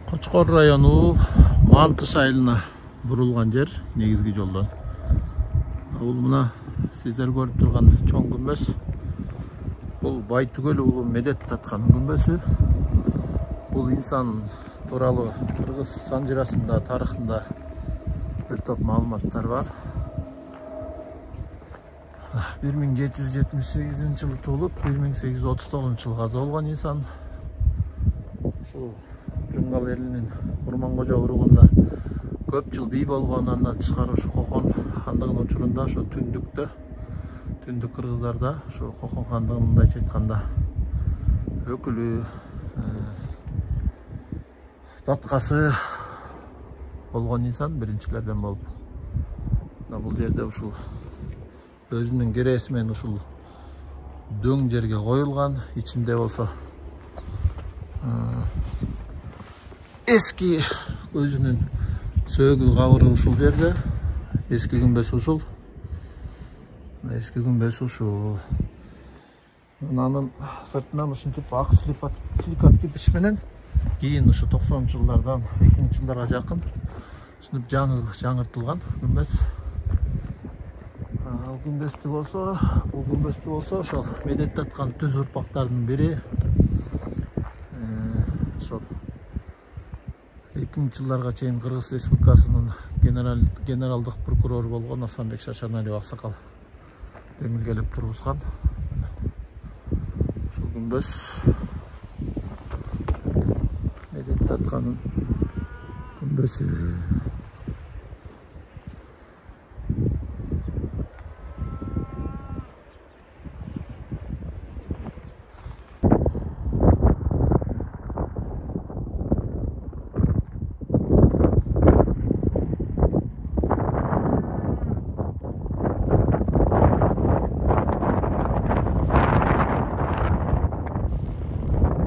Кочкор району Мантыш айылына бурулган жер негизги жолдон. Бул мына сиздер көрүп турган чоң күмбөз. Бул Байтүгөл уулу Медет таткан күмбөзү. Бул инсан тууралуу кыргыз санжырасында, тарыхында бир топ маалыматтар бар. 1778 жылы туулуп, 1839 жылы каза болгон инсан. Ушул Жунгал элинин Курмангожо уругунда көп жыл бий болгон, андан тышкары ушу Кокон хандыгынын учурунда ошо түндүк кыргыздарда ошо Кокон хандыгынын мындайча айтканда өкүлү, таткасы болгон инсан, биринчилерден болуп. Бул жерде ушул өзүнүн кереси менен ушул дөң жерге коюлган, ичинде болсо эски өзүнүн сөөгү кабыры ушул жерде. Эски күмбөз ушул. Эски күмбөз ушул. Анын сыртынан ушинтип ак силикат кирпич менен кийин ушу 90-жылдардан 2000-жылдарга жакын ушинтип жаңыртылган күмбөз. Бул күмбөздү болсо ошол Медет таткан түз урпактардын бири. Ошол 2000-жылдарга чейин Кыргыз Республикасынын генералдык прокурору болгон Асанбек Шачаналиев аксакал демилгелеп тургузган. Ушул күмбөз Медет таткан күмбөзү.